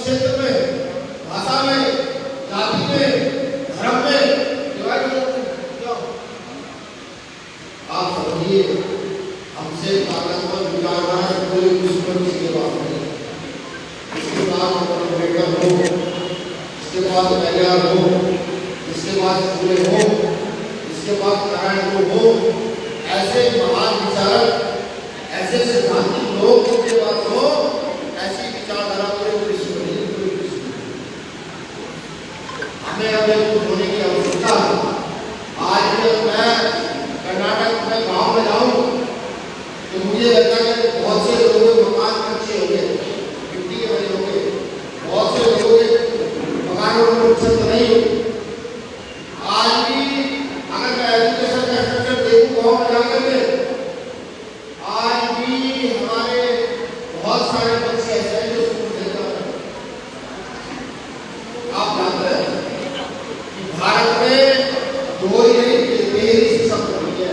क्षेत्र में, भाषा में, जाति में, धर्म में डिवाइड हो जाते हैं। बात नारायण गुरु हो, ऐसे महान विचारक, ऐसे सिद्धांतिक लोग जिनके पास हो, ऐसी विचारधारा पूरे विश्व में हमें अब एक होने की आवश्यकता है। आज जब मैं कर्नाटक में गांव में जाऊं तो मुझे लगता है कि बहुत से लोगों के मकान कच्चे हो गए, मिट्टी के बने हो गए, बहुत से लोगों के मकानों में नुकसान नहीं हो। आज भी अगर मैं एजुकेशन का स्ट्रक्चर देखूं गाँव में जाकर के, आज भी हमारे बहुत सारे बच्चे ऐसे हैं जो स्कूल नहीं जा रहे। आप जानते हैं कि भारत में दो ही नहीं, तेरी शिक्षा प्रणाली है,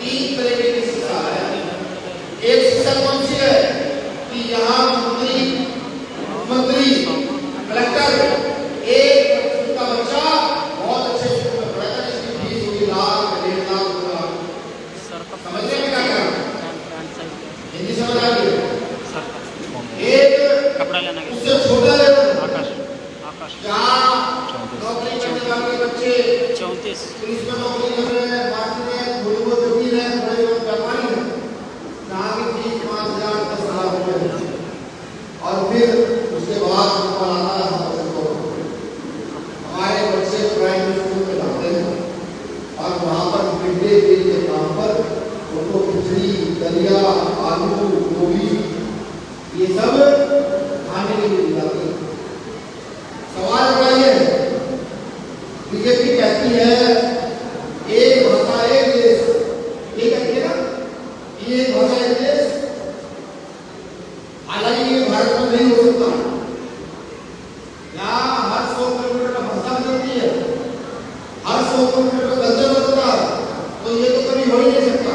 3 तरीके की शिक्षा है। एक शिक्षा कौन सी है कि यहाँ मंत्री कलेक्टर एक उनका बच्चा बहुत अच्छे स्कूल में पढ़ेगा, जिसकी फीस होगी लाख 1.5 लाख रुपया। समझने में क्या करना, हिंदी समझ आ रही है? एक कपड़ा लेना उससे छोटा लेवल आकाश जहाँ नौकरी करने वाले बच्चे 34 पुलिस में नौकरी कर रहे हैं, मास्टर हैं, थोड़ी बहुत जमीन है, बड़े बड़े व्यापारी हैं, जहाँ की फीस 5,000 10,000 रुपये। और फिर उसके बाद ऊपर आता है हमारे बच्चे प्राइमरी स्कूल में जाते हैं और वहाँ पर मिड डे मील के नाम पर उनको खिचड़ी, दलिया, आलू, गोभी ये सब खाने के लिए जाती है। सवाल बड़ा ये है, बीजेपी कहती है एक भाषा एक देश, ये कहती है ना, ये एक भाषा एक देश। हालांकि ये भारत में नहीं हो सकता, यहाँ हर 100 किलोमीटर का भाषा बदलती है, हर 100 किलोमीटर का कल्चर बदलता है, तो ये तो कभी हो ही नहीं सकता।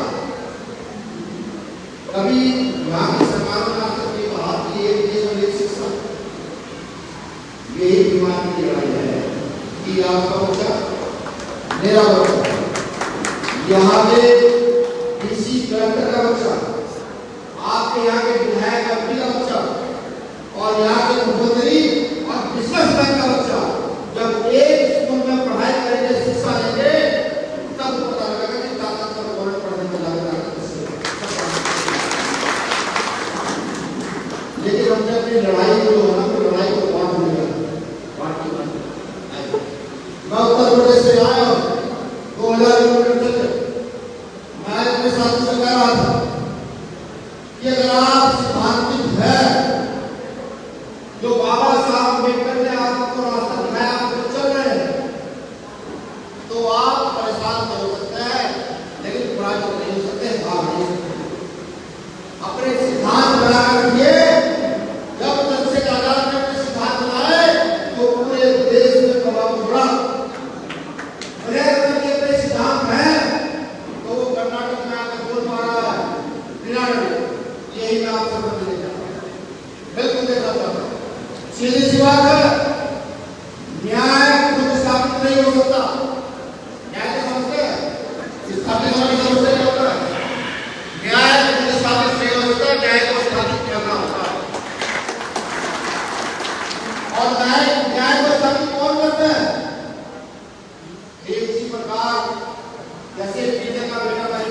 कभी यहाँ की सरकार ने आकर कहा कि एक देश में एक शिक्षा, यही बीमारी की लड़ाई है कि आपका बच्चा मेरा बच्चा, यहाँ के डीसी कलेक्टर का बच्चा, आपके यहाँ के विधायक एमपी का बच्चा और यहाँ के मुख्यमंत्री और बिजनेसमैन का बच्चा जब एक स्कूल में पढ़ाई करेंगे, शिक्षा लेंगे, तब पता लगेगा कि ताकत पर कौन पढ़ने में लगेगा। लेकिन हमने अपनी लड़ाई को है ना, तो लड़ाई को बांट दिया, मैं उत्तर प्रदेश से आया हूँ, 2000 किलोमीटर चले। मैं अपने साथी से कह रहा था कि अगर आप सिद्धांतिक है, जो बाबा साहब अम्बेडकर ने आपको रास्ता दिखाया, आप चल रहे हैं, तो आप परेशान तो हो सकते हैं, लेकिन पराजित नहीं हो सकते, भाग नहीं सकते। अपने सिद्धांत बनाकर रखिए। जब तक से आजाद ने अपने सिद्धांत बनाए तो पूरे देश में प्रभाव पड़ा। अपने सिद्धांत है तो वो कर्नाटक में आकर बोल पा रहा है, यही मैं आपसे बदले बिल्कुल देखा था। सीधी सी बात है, न्याय खुद स्थापित नहीं हो सकता। न्याय तो समझते हैं, स्थापित होने का मतलब क्या होता है? न्याय खुद स्थापित नहीं हो सकता, न्याय को स्थापित करना होता है। और न्याय को स्थापित कौन करता है? एक इसी प्रकार जैसे पीछे का बेटा भाई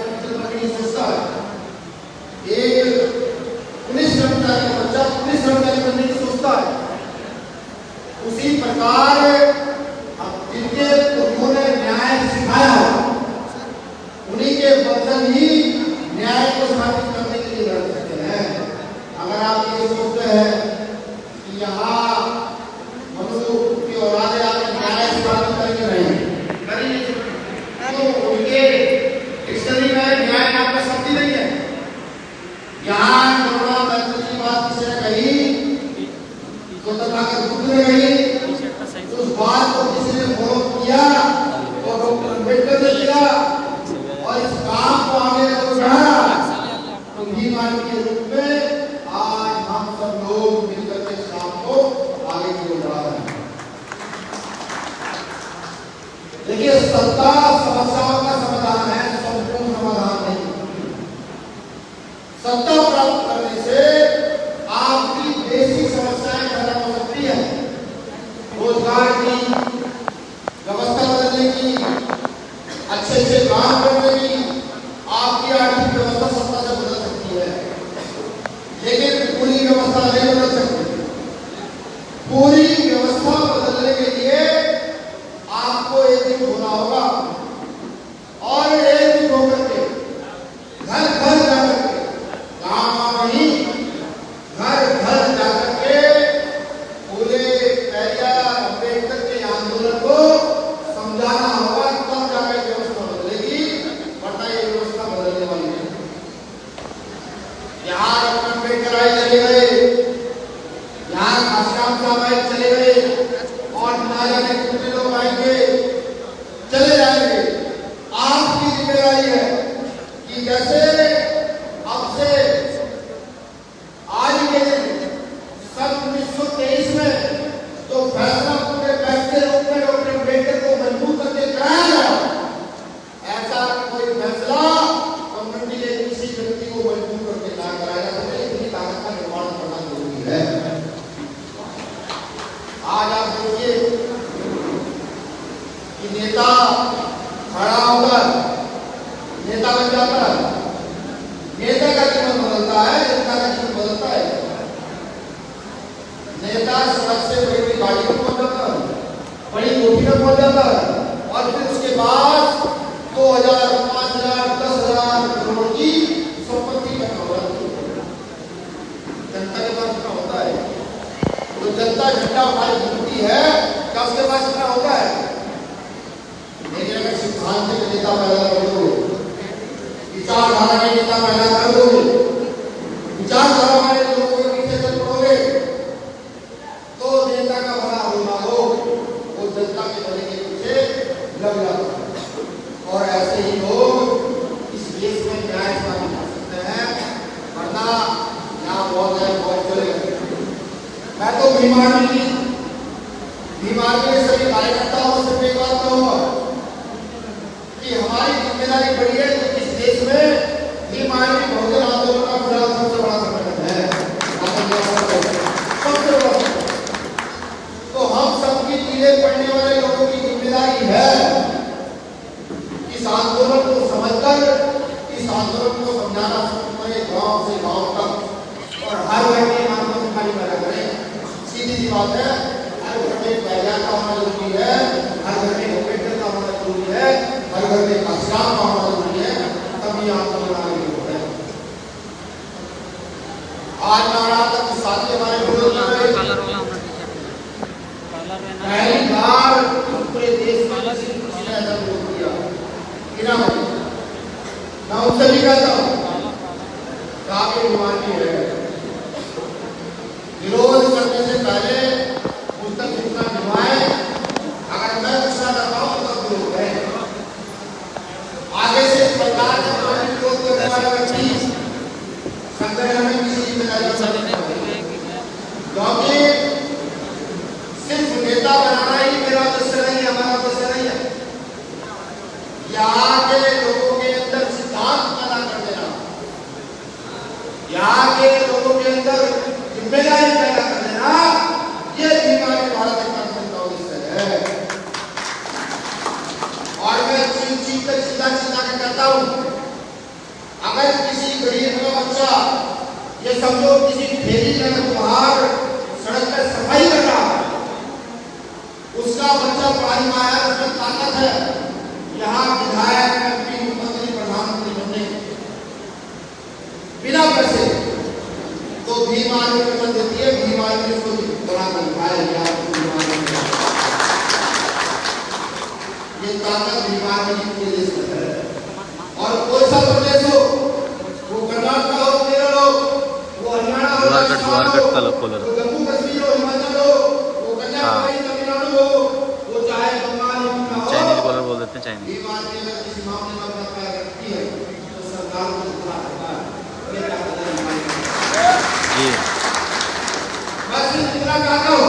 नहीं सोचता है, एक पुलिस कर्मचारी का बच्चा पुलिस कर्मचारी बनने की सोचता है, उसी प्रकार जिनके उन्होंने न्याय सिखाया उन्हीं के बच्चन ही न्याय को स्थापित करने के लिए लड़ सकते हैं। अगर आप ये सोचते हैं कि यहाँ मनु की औलादे आकर न्याय स्थापित करके रहेंगे, तो उनके डिक्शनरी में न्याय नाम का शब्द ही नहीं है। यहाँ करुणा मैत्री की बात किसी ने कही तो तथागत बुद्ध ने कही, उस बात को किसी ने फॉलो किया और डॉक्टर अम्बेडकर ने किया और इस काम को आगे बढ़ाया, तो भीमान के रूप में आज हम सब लोग मिलकर के इस काम को आगे की ओर बढ़ा रहे हैं। देखिए, सत्ता समस्याओं का समाधान है, संपूर्ण समाधान नहीं। सत्ता प्राप्त अच्छे अच्छे काम करने की आपकी आर्थिक व्यवस्था सत्ता से बदल सकती है, लेकिन पूरी व्यवस्था नहीं बदल सकती। पूरी व्यवस्था बदलने के लिए आपको एकजुट होना होगा और एकजुट होकर के घर घर जाकर के, गांव नहीं, घर घर जाकर के पूरे पेरियार अम्बेडकर के आंदोलन को समझाना होगा, तब जाकर व्यवस्था बदलेगी, वरना ये व्यवस्था बदलने वाली है। यहाँ डॉक्टर अम्बेडकर आए चले गए, यहाँ घासीराम साहब आए चले गए, और ना जाने कितने लोग आएंगे चले जाएंगे। आपकी जिम्मेदारी है कि जैसे अब से आज के दिन सन 1923 में जो फैसला पूरे फैसले रूप में डॉक्टर अम्बेडकर को मजबूत करके कराया गया, ऐसा कोई फैसला कम्युनिटी के किसी व्यक्ति को मजबूत करके ना कराया जा सके। इतनी ताकत का निर्माण करना जरूरी है। आज आप देखिए कि नेता खड़ा होकर नेता बन जाता है, नेता का जीवन बदलता है, जनता का जीवन बदलता है। नेता सड़क से बड़ी बड़ी गाड़ी में पहुंच जाता है, बड़ी कोठी में पहुंच जाता है, और फिर उसके बाद 2000, 5000, 10,000 करोड़ की संपत्ति का होती है। जनता के पास इतना होता है, तो जनता झंडा उठाई घूमती है, क्या उसके पास इतना होता है? लेकिन अगर सिद्धांत के नेता पैदा कर दो, विचारधारा के नेता पैदा कर दोगे, विचारधारा वाले लोगों के पीछे चल पड़ोगे, तो नेता का भला होना हो, वो जनता के भले के पीछे लग जाता है। और ऐसे ही लोग इस देश में न्याय स्थापित कर सकते हैं, वरना यहाँ बहुत चले गए। मैं तो बीमार के सभी कार्यकर्ताओं से एक बात कहूंगा कि हमारी जिम्मेदारी बड़ी है कि इस देश में बीमारी बहुजन आंदोलन का फिलहाल सबसे बड़ा संगठन है, सबसे बड़ा। तो हम सबकी चीजें पढ़ने वाले लोगों की जिम्मेदारी है इस आंदोलन को समझकर, इस आंदोलन को समझाना पूरे गांव से गांव तक, और हर घर के आंदोलन खाली पैदा करें। सीधी सी बात है, हर घर में पैदा का होना जरूरी है, हर घर में अम्बेडकर का होना जरूरी है, हर घर में घासीराम का होना जरूरी है, तभी आंदोलन आगे बढ़े। आज नवरात्र के साथ के बारे में पहली बार पूरे देश में किसी ने ऐसा विरोध किया, बिना वजह। मैं उनसे भी कहता हूँ, काफी बीमारी है, विरोध करने से पहले उस तक सूचना दिलवाए। अगर मैं गुस्सा करता हूँ तो विरोध है, आगे से सरकार के विरोध करने वाला व्यक्ति संगठन में किसी जिम्मेदारी क्योंकि सिर्फ नेता बनाना ही मेरा उद्देश्य नहीं है, हमारा उद्देश्य नहीं है। यहाँ के लोगों के अंदर सिद्धांत पैदा कर देना, यहाँ के लोगों के अंदर जिम्मेदारी पैदा कर देना, ये बीमारी भारत का उद्देश्य है। और मैं चीज पे सीधा के कहता हूँ, अगर किसी गरीब का बच्चा, ये समझो किसी ठेली में बाहर सड़क पर सफाई कर रहा है, उसका बच्चा पढ़ाई में आया, उसमें ताकत है यहाँ विधायक, मंत्री, मुख्यमंत्री, प्रधानमंत्री बनने बिना पैसे, तो भीम आर्मी वचन देती है, भीम आर्मी इसको बना कर दिखाया। ये ताकत भीम आर्मी की पूरे देश में है। और कोई सा प्रदेश हो, वो कर्नाटक हो, केरल हो, वो हरियाणा हो, वो जम्मू कश्मीर हो, हिमाचल हो, वो कन्याकुमारी तमिलनाडु हो, वो चाहे बंगाल हो, चाइनीज बॉलर बोल देते हैं चाइनीज। भीम आर्मी अगर किसी मामले में अपना पैर रखती है तो सरकार को जितना करता है, ये ताकत जी बस इतना कहता हूँ।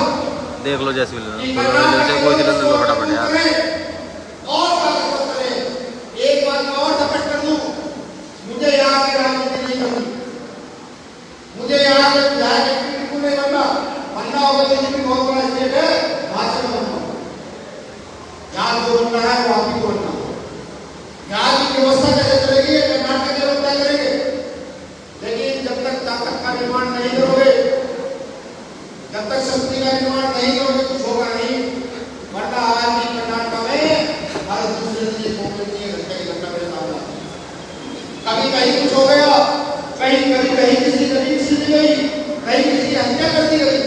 देख लो जैसे कोई दिल लो फटाफट यार। और ताकत करें, एक बात मैं और स्पष्ट कर दूं, मुझे यहाँ की राजनीति नहीं करनी, मुझे यहाँ के विधायक बिल्कुल नहीं बनना होगा। बीजेपी बहुत बड़ा स्टेट है, वहां से मैं बनना, यहाँ जो बनना है वो आप ही को बनना। कभी कहीं कुछ हो गया, कभी कहीं किसी जमीन छीन ली गई, कहीं किसी हत्या कर दी गई।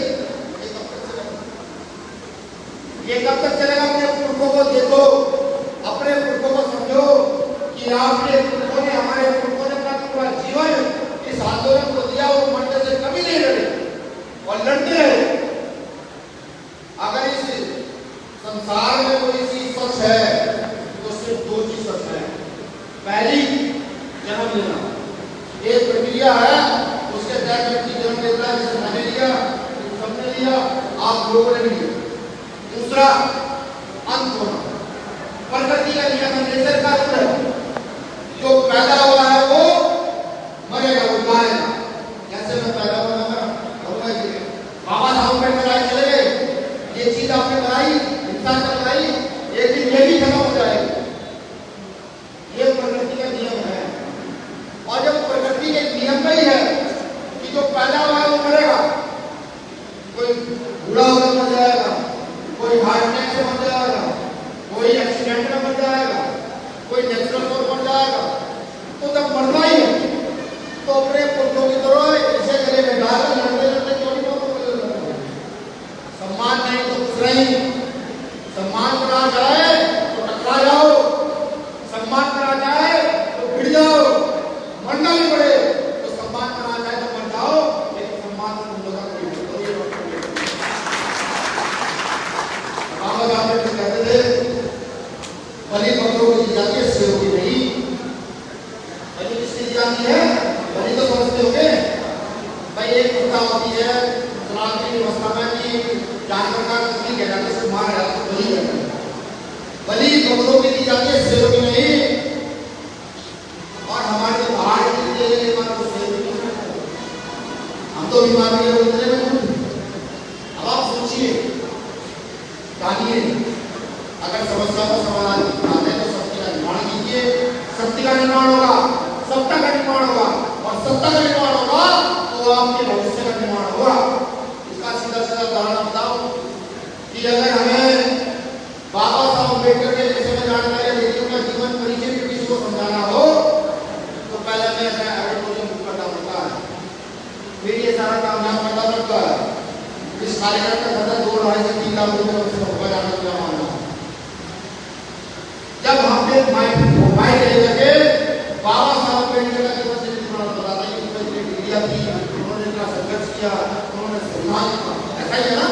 ये कब तक चलेगा? अपने पुरखों को देखो, अपने पुरखों को समझो कि आपके पुरखों ने, हमारे पुरखों ने अपना पूरा जीवन इस आंदोलन को दिया और मरने से कभी नहीं डरे और लड़ते रहे। अगर इस संसार में कोई चीज सच है तो सिर्फ दो चीज सच है। पहली, जन्म लेना एक प्रक्रिया है, उसके तहत व्यक्ति जन्म लेता है, जैसे मैंने लिया, सबने लिया, आप लोगों ने भी लिया। दूसरा, अंत होना, प्रकृति का नियम है, नेचर का रूल है। जो पैदा हुआ है वो मरेगा, वो मारेगा। जैसे मैं पैदा हुआ बाबा साहब अम्बेडकर आए चले गए, ये चीज आपने बनाई, इंसान ने बनाई, एक दिन ये भी खत्म हो जाएगी। ये प्रकृति का नियम है। और जब प्रकृति के नियम में ही है कि जो पैदा हुआ है वो मरेगा, कोई बूढ़ा होकर मर जाएगा, कोई हार्ट अटैक से मर जाएगा, कोई एक्सीडेंट में मर जाएगा, कोई नेचुरल तौर पर जाएगा, तो जब मरना ही है तो अपने पुरखों की तरह इसे गले में डाल लड़ते लड़ते क्यों नहीं सम्मान नहीं तो कुछ नहीं। सम्मान करा जाए तो टकरा जाओ, सम्मान करा जाए तो भिड़ जाओ, मरना भी पड़े तो सम्मान करा जाए तो मर जाओ, लेकिन सम्मान तुम लोगों का बाबा साहब कहते थे बलि बकरों की जाती है, शेरों की नहीं। बलि किसकी जाती है? बलि तो समझते होंगे भाई, एक प्रथा होती है की व्यवस्था में कि जानवर का नहीं किया जाता, सिर्फ मार जाता है, बलि करते हैं। बलि बकरों की दी जाती है, शेरों की नहीं। और हमारे तो बाहर की दी जाएगी, तो शेर भी नहीं, हम तो बीमार भी है उतने में। अब आप सोचिए, जानिए, अगर समस्या का समाधान निकालना है तो शक्ति का निर्माण कीजिए, शक्ति का निर्माण होगा, सत्ता का निर्माण होगा, और सत्ता का निर्माण होगा तो आपके भविष्य का निर्माण होगा। इसका सीधा सीधा उदाहरण बताओ कि अगर हमें बाबा साहब अम्बेडकर के विषय में जानकारी लेकर उनका जीवन परिचय भी किसी को समझाना हो तो पहले मैं एडवर्टाइजमेंट बुक करना पड़ता है, फिर ये सारा काम यहाँ करना पड़ता है। इस कार्यक्रम का खर्चा 2-2.5 से 3 लाख रुपए होगा जाना क्या मानना। जब हमने मोबाइल लेकर के बाबा साहब अम्बेडकर का जीवन चरित्र बताता है कि उन्होंने डिग्रियां दी, उन्होंने इतना संघर्ष किया, उन्होंने संविधान लिखा, ऐसा ही है ना।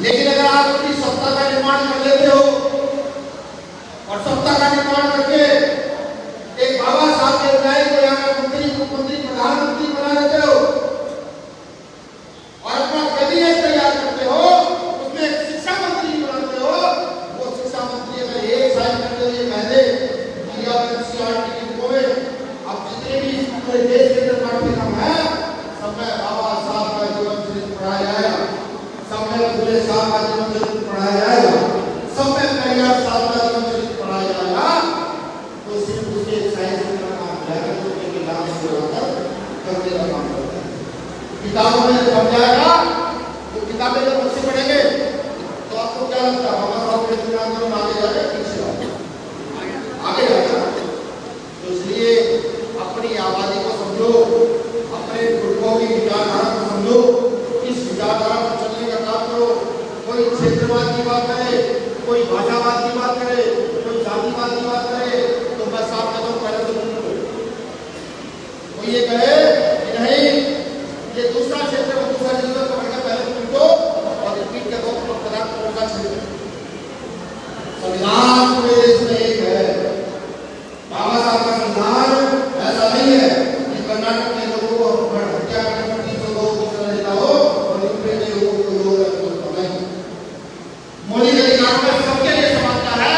लेकिन अगर आप अपनी सत्ता का निर्माण कर लेते हो और सत्ता का निर्माण करके एक बाबा साहब के न्याय को यहाँ का मंत्री, मुख्यमंत्री, प्रधानमंत्री बना लेते हो और अपना कैबिनेट तैयार करते हो, उसमें एक शिक्षा मंत्री बनाते हो, वो शिक्षा मंत्री अगर एक साल करते हुए पहले अब जितने भी पूरे देश के अंदर पाठ्यक्रम है सब में बाबा साहब का जीवन चरित्र पढ़ाया जाएगा, सब में फुले साहब का जीवन चरित्र पढ़ाया जाएगा, सब में पेरियार साहब का जीवन चरित्र पढ़ाया जाएगा। तो सिर्फ उसके साइंस का काम जाएगा, जो उनके नाम से होकर करने का काम करता है। किताबों में समझाएगा, वो किताबें जब बच्चे पढ़ेंगे तो आपको क्या लगता है बाबा साहब के जीवन आगे जाएगा, पीछे आगे जाएगा। तो इसलिए अपनी आबादी को समझो, अपने पुरखों की विचारधारा को समझो, इस विचारधारा पर चलने का काम करो। कोई क्षेत्रवाद की बात करे, कोई भाषावाद की बात करे, कोई जातिवाद की बात करे, तो मैं साफ कहता हूं पहले तो कोई ये कहे कि नहीं ये दूसरा क्षेत्र है, दूसरा क्षेत्र पकड़ के पहले पीटो और पीट के दो पदार्थ का क्षेत्र। संविधान पूरे देश में एक है, बाबा साहब का संविधान ऐसा नहीं है कि कर्नाटक के लोगों को हत्या करने पर 300 लोगों को सजा देता हो और यूपी के लोगों को नहीं। मोदी के अधिकार में सबके लिए समानता है,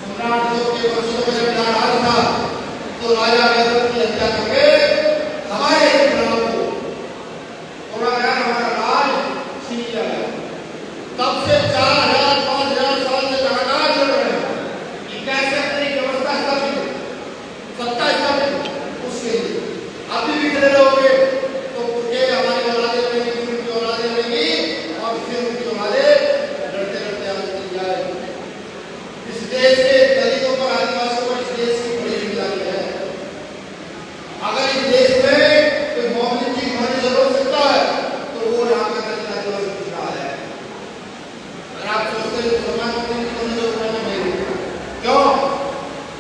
सम्राट जो के वंशों में जब जा रहा था तो राजा वैभव की हत्या करके हमारे ग्राम को तोड़ा गया, हमारा राज छीन लिया गया। तब से 4000 5000 साल से लगातार चल रहे हैं कि कैसे अपनी व्यवस्था स्थापित, सत्ता स्थापित, उसके लिए अभी भी खड़े रहोगे तो ये हमारी औलादें रहेंगी, उनकी औलादें रहेंगी और फिर उनकी औलादें लड़ते लड़ते आगे चली जाए। इस देश के दलितों पर, आदिवासियों पर इस देश की बड़ी जिम्मेदारी है। अगर इस देश में कोई मौलिक चीज होने जरूर सकता है तो वो यहाँ का दलित आदिवासी कुछ रहा है। अगर आप सोचते हैं तो समाज में होने जरूर नहीं, क्यों?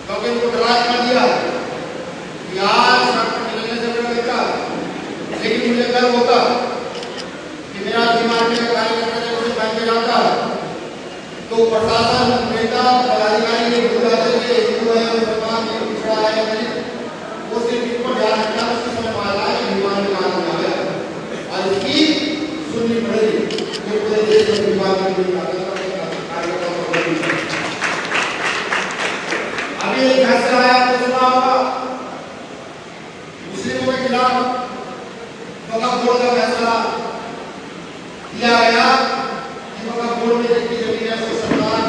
क्योंकि उनको डरा कर दिया यार सड़क पर निकलने से बड़ा बेटा, लेकिन मुझे गर्व होता कि मेरा दिमाग में कार्य करने से मुझे बैंक में जाता तो प्रशासन, नेता, पदाधिकारी ये भूल जाते थे हिंदू है, मुसलमान है, पिछड़ा है, वो सिर्फ इन पर ध्यान रखना, उसके समय मारा है कि बीमार में काम हो गया और इसकी सुननी पड़ेगी कि पूरे देश में बीमार में अभी एक फैसला आया, आपने सुना होगा मुस्लिमों के खिलाफ वक्फ बोर्ड का फैसला दिया गया कि वक्फ बोर्ड में जितनी जमीन है उसको सरकार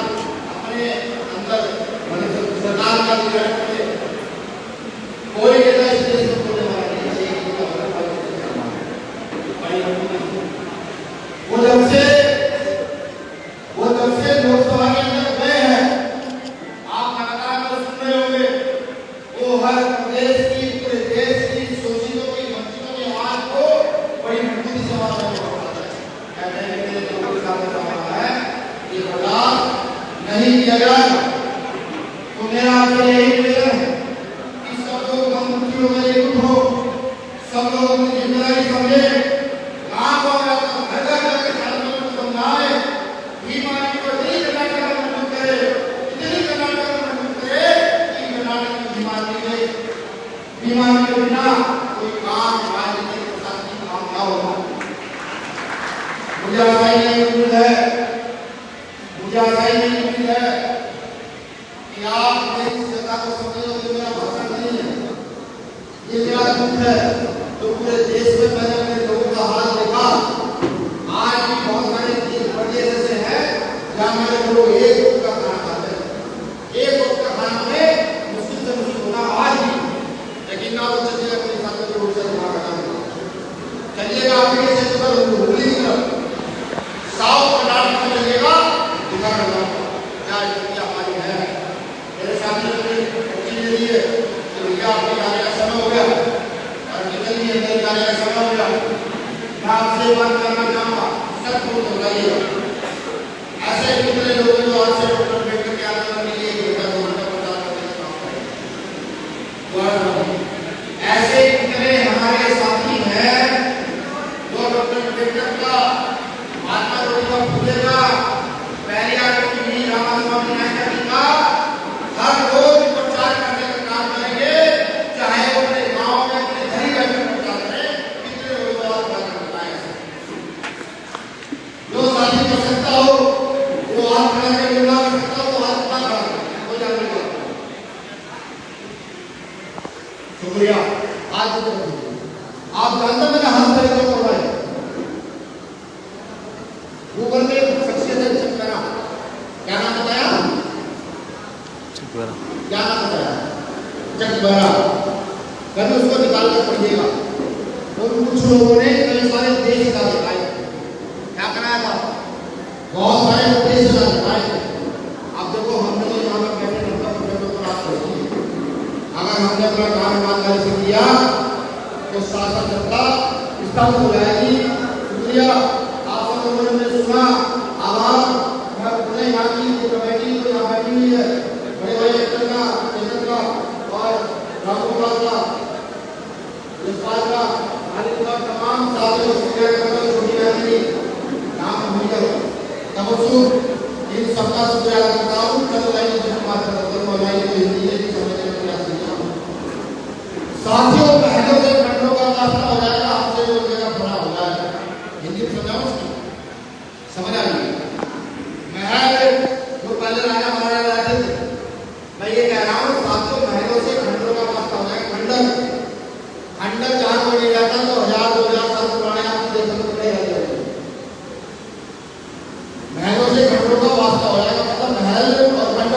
अपने अंदर, मतलब सरकार का अधिकार है, कोई नेता इस देश को बोलने वाला नहीं चाहिए। वो जब से लोकसभा के अंदर गए हैं, आप लगातार तो सुन रहे होंगे, वो हर प्रदेश की, पूरे देश की शोषितों की, वंचितों की आवाज को बड़ी मजबूती से आवाज कहते हैं कि जो सामने है ये बर्दाश्त नहीं किया जाएगा। तो मेरा आपसे यही निवेदन है कि सब लोग गममुक्तियों में एकजुट हो, सब लोग अपनी जिम्मेदारी समझे, गांव गांव जाकर घर घर जाकर छात्रों को समझाए, बीमारी को नहीं कर्नाटक में मजबूत करे, इतनी कर्नाटक में मजबूत करे कि कर्नाटक की बीमारी के बिना कोई काम राजनीतिक प्रशासनिक काम ना हो। मुझे आशा नहीं उम्मीद है कि आप मेरी सत्ता को समझोगे। मेरा भाषण नहीं है, ये मेरा दुख है। तो पूरे देश में मैंने अपने लोगों का हाल देखा, आज भी बहुत सारे प्रदेश ऐसे हैं जहाँ मेरे लोग एक वक्त का खाना खाते हैं, एक वक्त का खाना में मुश्किल से मुश्किल होना आज भी, लेकिन ना वो चलिएगा अपने साथ में रोड से दिमाग हटाने चलिएगा, आपके क्षेत्र पर हुगली की तरफ साउथ कर्नाटक में चलिएगा, दिखा करना क्या स्थिति हमारी है। मेरे सामने ले लिए तो भैया आपके जाने का समय हो गया और निकलिए, अंदर जाने का समय हो गया। मैं आपसे बात करना चाहूँगा, सब को बताइएगा, ऐसे कितने लोग हैं जो आज से डॉक्टर अम्बेडकर के आंदोलन के लिए 1 घंटा 2 घंटा प्रचार करने का काम करेंगे। ऐसे कितने हमारे साथी हैं जो डॉक्टर अम्बेडकर का, महात्मा ज्योतिबा फुले का, पेरियार की, रामास्वामी नायडू का हर रोज प्रचार करने का काम करेंगे, चाहे वो अपने गांव में अपने घर ही रहकर प्रचार करें। कितने लोग जो साथी कर सकता हो वो हाथ खड़ा करके बुला सकता हो, हाथ खड़ा हो जाने का शुक्रिया। आज आप जानते हैं मैंने हाथ खड़े क्यों करवाए? गूगल में एक शख्सियत है चकबरा, क्या नाम बताया? चकबरा, क्या नाम बताया? चकबरा। कभी उसको निकाल कर पढ़िएगा। और कुछ लोगों ने कई सारे देश का दिखाए, क्या कराया था? बहुत सारे देश का दिखाए। अब देखो हमने तो यहाँ पर बैठे नंबर पर आप सोचिए, अगर हमने अपना काम ईमानदारी से किया तो शासन सत्ता स्तंभ हो जाएगी। शुक्रिया, आप सब लोगों ने सुना, आभार। मैं पूरे यहाँ की कमेटी को यहाँ बैठी हुई है, बड़े बड़े एक्टर का, चेतन का और रामगोपाल का, यशपाल का, आदित्य का, तमाम साथियों शुक्रिया करता हूँ। छोटी बहनी नाम भूल तबसुम इन सबका शुक्रिया करता हूँ। चलो लाइन में बात करते हैं, लाइन में हिंदी है कि समझने में प्रयास किया साथियों, बहनों से घंटों का रास्ता हो जाएगा, आपसे जो जगह बड़ा हो जाएगा।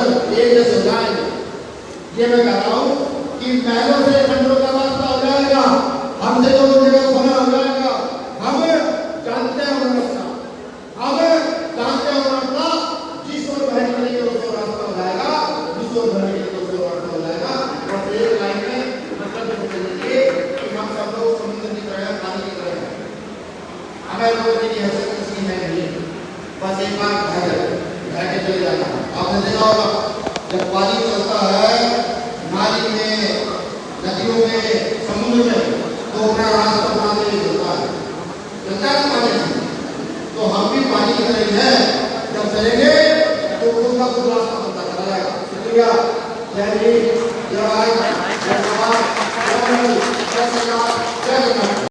सागर एक जैसे हो जाएंगे। ये मैं कह रहा हूँ कि महलों से खंडों का रास्ता हो जाएगा, हमसे तो वो जगह बना हो जाएगा। हम जानते हैं वो रास्ता, हम जानते हैं वो रास्ता, जिस ओर बहने के लिए उस ओर रास्ता हो जाएगा, जिस ओर बहने के लिए उस ओर रास्ता हो जाएगा। और एक लाइन में मतलब ये कि हम सब लोग समुद्र की तरह, पानी की तरह हैं। हमें रोकने की हैसियत किसी में नहीं, बस एक बार बह के चले जाना। आपने देखा होगा जब पानी चलता है नाली में, नदियों में, समुद्र में, तो अपना रास्ता बनाने के लिए चलता है, चलता है पानी से। तो हम भी पानी की तरह हैं।